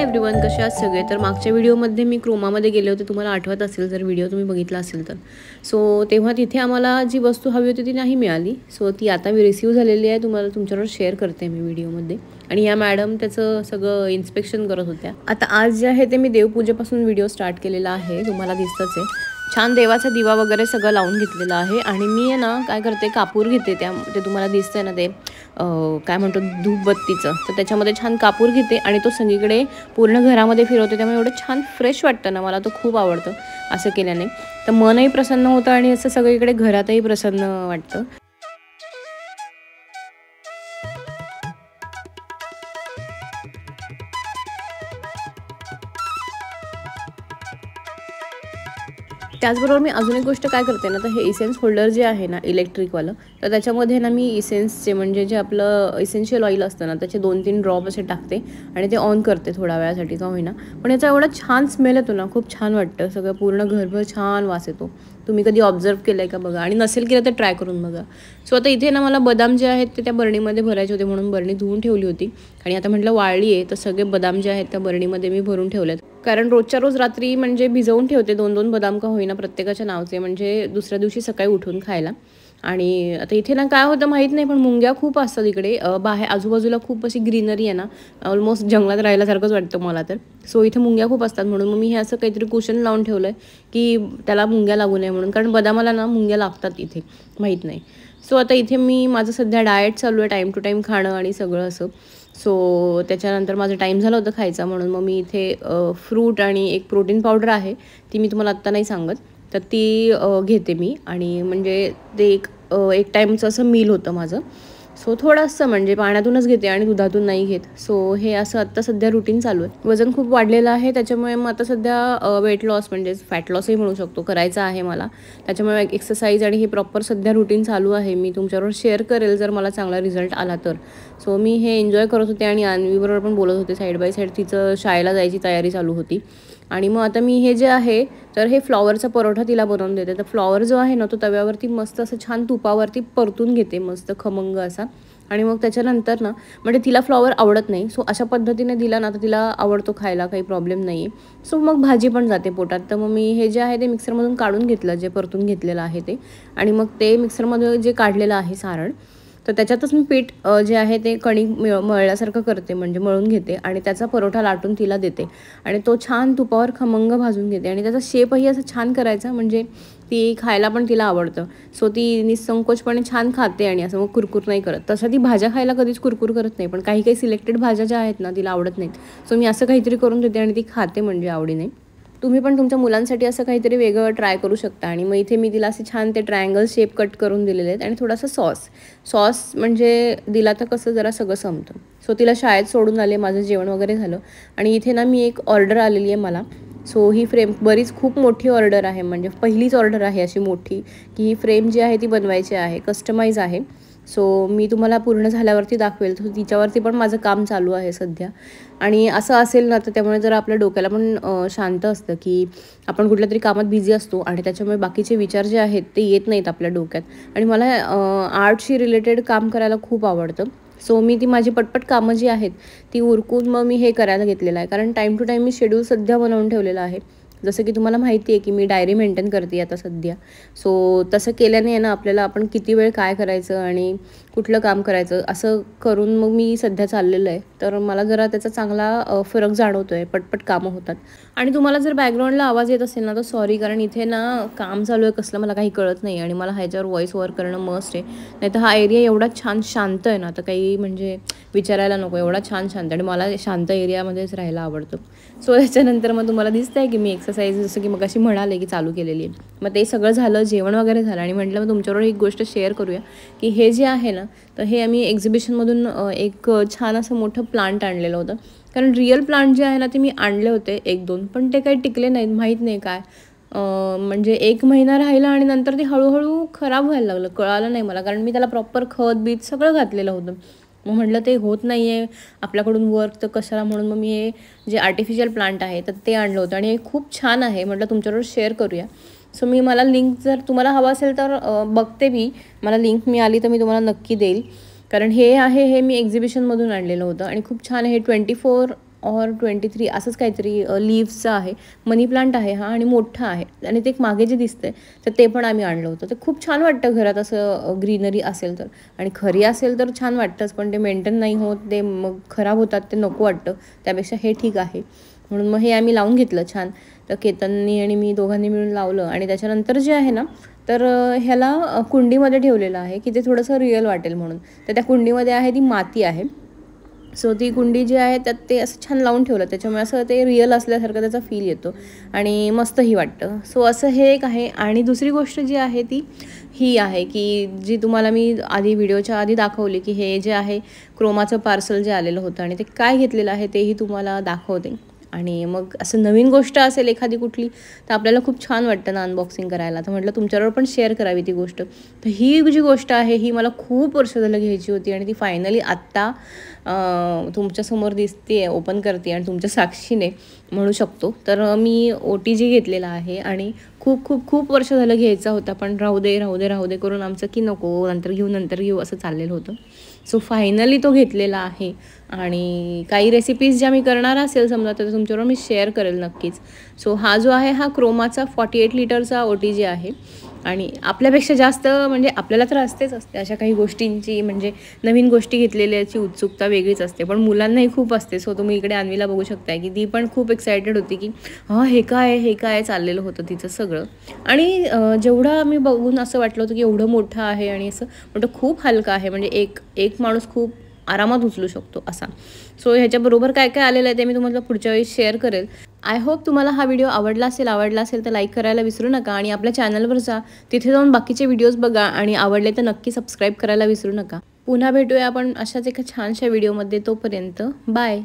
Everyone, कसे आहात सगळे? तर मागच्या व्हिडिओमध्ये मी क्रोमामध्ये गेले होते, तुम्हाला आठवत असेल जर व्हिडिओ तुम्ही बघितला असेल तर. सो तेव्हा तिथे आम्हाला जी वस्तू हवी होती ती नाही मिळाली. सो ती आता मी रिसीव्ह झालेली आहे, तुम्हाला तुमच्याबरोबर शेअर करते मी व्हिडिओमध्ये. आणि या मॅडम त्याचं सगळं इन्स्पेक्शन करत होत्या. आता आज जे आहे ते मी देवपूजेपासून व्हिडिओ स्टार्ट केलेला आहे, तुम्हाला दिसतंच आहे. छान देवाचा दिवा वगैरे सगळं लावून घेतलेला आहे. आणि मी आहे ना काय करते, कापूर घेते, ते तुम्हाला दिसतंय ना ते काय म्हणतो धूपबत्तीचं, तर त्याच्यामध्ये छान कापूर घेते आणि तो सगळीकडे पूर्ण घरामध्ये फिरवते. त्यामुळे एवढं छान फ्रेश वाटतं ना, मला तो खूप आवडतं असं केल्याने. तर मनही प्रसन्न होतं आणि असं सगळीकडे घरातही प्रसन्न वाटतं. त्याचबरोबर मी अजून एक गोष्ट काय करते ना, तर हे इसेन्स होल्डर जे आहे ना इलेक्ट्रिकवालं, तर त्याच्यामध्ये ना मी इसेन्सचे म्हणजे जे आपलं इसेन्शियल ऑइल असतं ना, त्याचे 2-3 ड्रॉप असे टाकते आणि ते ऑन करते थोड्या वेळासाठी का होईना. पण याचा एवढा छान स्मेल येतो ना, खूप छान वाटतं. सगळं पूर्ण घरभर छान वास येतो. तुम्ही कधी ऑब्झर्व केलं आहे का बघा, आणि नसेल केलं तर ट्राय करून बघा. सो आता इथे ना मला बदाम जे आहेत ते त्या बरणीमध्ये भरायचे होते, म्हणून बरणी धुवून ठेवली होती. आणि आता म्हटलं वाळली आहे, तर सगळे बदाम जे आहेत त्या बरणीमध्ये मी भरून ठेवलेत. कारण रोजच्या रोज रात्री म्हणजे भिजवून ठेवते 2-2 बदाम का होईना प्रत्येकाच्या नावचे, म्हणजे दुसऱ्या दिवशी सकाळी उठून खायला. आणि आता इथे ना काय होतं माहीत नाही, पण मुंग्या खूप असतात इकडे. बाहेर आजूबाजूला खूप अशी ग्रीनरी आहे ना, ऑलमोस्ट जंगलात राहिल्यासारखंच वाटतं मला तर. सो इथे मुंग्या खूप असतात, म्हणून मग मी हे असं काहीतरी कुशन लावून ठेवलं आहे की त्याला मुंग्या लागू नये म्हणून. कारण बदामाला ना मुंग्या लागतात इथे, माहीत नाही. सो आता इथे मी माझं सध्या डाएट चालू आहे, टाईम टू टाईम खाणं आणि सगळं असं. सो त्याच्यानंतर माझं टाईम झालं होतं खायचा, म्हणून मग मी इथे फ्रूट आणि एक प्रोटीन पावडर आहे, ती मी तुम्हाला आत्ता नाही सांगत, तर ती घेते मी. आणि म्हणजे ते एक टाईमचं असं मील होतं माझं. सो थोडंसं म्हणजे पाण्यातूनच घेते आणि दुधातून नाही घेत. सो हे असं आत्ता सध्या रुटीन चालू आहे. वजन खूप वाढलेलं आहे, त्याच्यामुळे मग आता सध्या वेट लॉस म्हणजे फॅट लॉसही म्हणू शकतो करायचं आहे मला. त्याच्यामुळे एक्सरसाइज आणि हे प्रॉपर सध्या रुटीन चालू आहे. मी तुमच्याबरोबर शेअर करेल जर मला चांगला रिझल्ट आला तर. सो मी हे एन्जॉय करत होते आणि अन्वीबरोबर पण बोलत होते साईड बाय साईड. तिचं शाळेला जायची तयारी चालू होती. आणि मग आता मी हे जे आहे तर हे फ्लॉवरचा परोठा तिला बनवून देते. तर फ्लॉवर जो आहे ना, तो तव्यावरती मस्त असं छान तुपावरती परतून घेते, मस्त खमंग असा. आणि मग त्याच्यानंतर ना म्हणजे तिला फ्लॉवर आवडत नाही, सो अशा पद्धतीने दिला ना तर तिला आवडतो खायला, काही प्रॉब्लेम नाही आहे. सो मग भाजी पण जाते पोटात. तर मग मी हे जे आहे ते मिक्सरमधून काढून घेतलं, जे परतून घेतलेलं आहे ते. आणि मग ते मिक्सरमध्ये जे काढलेलं आहे सारण, तर त्याच्यातच मी पीठ जे आहे ते कणिक मळल्यासारखं करते, म्हणजे मळून घेते आणि त्याचा परोठा लाटून तिला देते. आणि तो छान तुपावर खमंग भाजून घेते आणि त्याचा शेपही असा छान करायचा, म्हणजे ती खायला पण तिला आवडतं. सो ती निसंकोचपणे छान खाते आणि असं मग कुरकुर नाही करत. तसं ती भाज्या खायला कधीच कुरकुर करत नाही, पण काही काही सिलेक्टेड भाज्या ज्या आहेत ना तिला आवडत नाहीत. सो मी असं काहीतरी करून देते आणि ती खाते म्हणजे आवडीने. तुम्ही पण तुमच्या मुलांसाठी असं काहीतरी वेगळं ट्राय करू शकता. आणि मग इथे मी तिला असे छान ते ट्रायंगल शेप कट करून दिलेले आहेत आणि थोडासा सॉस म्हणजे दिला तर कसं जरा सगळं संपतं. सो तिला शाळेत सोडून आले, माझं जेवण वगैरे झालं. आणि इथे ना मी एक ऑर्डर आलेली आहे मला. सो ही फ्रेम बरीच खूप मोठी ऑर्डर आहे, म्हणजे पहिलीच ऑर्डर आहे अशी मोठी की ही फ्रेम जी आहे ती बनवायची आहे, कस्टमाइज आहे. सो मी तुम्हाला पूर्ण झाल्यावरती दाखवेल. तर तिच्यावरती पण माझं काम चालू आहे सध्या. आणि असं असेल ना तर त्यामुळे जरा आपल्या डोक्याला पण शांत असतं की आपण कुठल्या तरी कामात बिझी असतो आणि त्याच्यामुळे बाकीचे विचार जे आहेत ते येत नाहीत आपल्या डोक्यात. आणि मला आर्टशी रिलेटेड काम करायला खूप आवडतं. सो मी ती माझी पटपट कामं जी आहेत ती उरकून मग मी हे करायला घेतलेलं आहे. कारण टाईम टू टाईम मी शेड्यूल सध्या बनवून ठेवलेलं आहे. जसं की तुम्हाला माहिती आहे की मी डायरी मेंटेन करते आता सध्या. सो तसं केल्याने आहे ना आपल्याला आपण किती वेळ काय करायचं आणि कुठलं काम करायचं असं करून मग मी सध्या चाललेलं आहे. तर मला जरा त्याचा चांगला फरक जाणवतो आहे, पटपट कामं होतात. आणि तुम्हाला जर बॅकग्राऊंडला आवाज येत असेल ना तर सॉरी, कारण इथे ना काम चालू आहे कसलं मला काही कळत नाही आणि मला ह्याच्यावर व्हॉईस ओव्हर करणं मस्ट आहे. नाही तर हा एरिया एवढा छान शांत आहे ना, तर काही म्हणजे विचारायला नको, एवढा छान शांत. आणि मला शांत एरियामध्येच राहायला आवडतं. सो याच्यानंतर मग तुम्हाला दिसतं आहे की मी एक्सरसाइज जसं की मग अशी म्हणाले की चालू केलेली आहे. मग ते सगळं झालं, जेवण वगैरे झालं आणि म्हटलं मग तुमच्याबरोबर एक गोष्ट शेअर करूया की हे जे आहे ना तर हे आम्ही एक्झिबिशनमधून एक छान असं मोठं प्लांट आणलेलं होतं. कारण रिअल प्लांट जे आहे ना ते मी आणले होते 1-2, पण ते काही टिकले नाहीत, माहीत नाही काय. म्हणजे 1 महिना राहिला आणि नंतर ते हळूहळू खराब व्हायला लागलं, कळालं नाही मला. कारण मी त्याला प्रॉपर खत बीत सगळं घातलेलं होतं. मग म्हटलं ते होत नाही आहे आपल्याकडून वर्क, तर कशाला, म्हणून मग मी हे जे आर्टिफिशियल प्लांट आहे तर ते आणलं होतं. आणि हे खूप छान आहे, म्हटलं तुमच्याबरोबर शेअर करूया. सो मी मला लिंक जर तुम्हाला हवं असेल तर बघते मी, मला लिंक मिळाली तर मी तुम्हाला नक्की देईल. कारण हे आहे, हे मी एक्झिबिशनमधून आणलेलं होतं आणि खूप छान आहे. 24 और 23 असंच काहीतरी लीव्सचा आहे. मनी प्लांट आहे हा आणि मोठा आहे आणि ते एक मागे जे दिसतंय तर ते पण आम्ही आणलं होतं. ते खूप छान वाटतं घरात असं ग्रीनरी असेल तर. आणि खरी असेल तर छान वाटतंच, पण ते मेंटेन नाही होत, ते मग खराब होतात, ते नको वाटतं. त्यापेक्षा हे ठीक आहे. म्हणून मग हे आम्ही लावून घेतलं छान. तर केतननी आणि मी दोघांनी मिळून लावलं आणि त्याच्यानंतर जे आहे ना, तर ह्याला कुंडीमध्ये ठेवलेलं आहे की ते थोडंसं रिअल वाटेल म्हणून. तर त्या कुंडीमध्ये आहे ती माती आहे. सो ती कुंडी जी आहे त्यात ते असं छान लावून ठेवलं, त्याच्यामुळे असं ते रिअल असल्यासारखं त्याचा फील येतो आणि मस्तही वाटतं. सो असं हे एक आहे. आणि दुसरी गोष्ट जी आहे ती ही आहे की जी तुम्हाला मी आधी व्हिडिओच्या आधी दाखवली, की हे जे आहे क्रोमाचं पार्सल जे आलेलं होतं आणि ते काय घेतलेलं आहे तेही तुम्हाला दाखवते. आणि मग असं नवीन गोष्ट असेल एखादी कुठली तर आपल्याला खूप छान वाटतं ना अनबॉक्सिंग करायला. तर म्हटलं तुमच्याबरोबर पण शेअर करावी ती गोष्ट. तर ही जी गोष्ट आहे ही मला खूप वर्ष झालं घ्यायची होती आणि ती फायनली आत्ता तुमच्यासमोर दिसते आहे, ओपन करते आणि तुमच्या साक्षीने म्हणू शकतो. तर मी OTG घेतलेला आहे आणि खूप खूप खूप वर्ष झालं घ्यायचा होता, पण राहू दे राहू दे राहू दे करून आमचं की नको नंतर घेऊ असं चाललेलं होतं. सो फायनली तो घेतलेला आहे. आणि काही रेसिपीज ज्या मी करणार असेल समजा तर तुमच्याबरोबर मी शेअर करेल नक्कीच. सो हा जो आहे हा क्रोमाचा 48 लिटरचा OTG आहे. आणि आपल्यापेक्षा जास्त म्हणजे आपल्याला तर असते अशा काही गोष्टींची, म्हणजे नवीन गोष्टी घेतलेल्याची उत्सुकता वेगळीच असते, पण मुलांनाही खूप असते. सो तुम्ही इकडे अन्वीला बघू शकताय की ती पण खूप एक्सायटेड होती की हे काय चाललेलं होतं तिचं सगळं. आणि जेवढं मी बघून असं वाटलं होतं की एवढं मोठं आहे आणि असं मोठं खूप हलकं आहे, म्हणजे एक माणूस खूप आरामात उचलू शकतो असा. सो ह्याच्याबरोबर काय काय आलेलं आहे ते मी तुम्हाला पुढच्या वेळी शेअर करेल. आय होप तुम्हाला हा व्हिडिओ आवडला असेल तर लाईक करायला विसरू नका आणि आपल्या चॅनलवर जा, तिथे जाऊन बाकीचे व्हिडिओज बघा आणि आवडले तर नक्की सबस्क्राईब करायला विसरू नका. पुन्हा भेटूया आपण अशाच एका छानशा व्हिडिओमध्ये. तोपर्यंत बाय.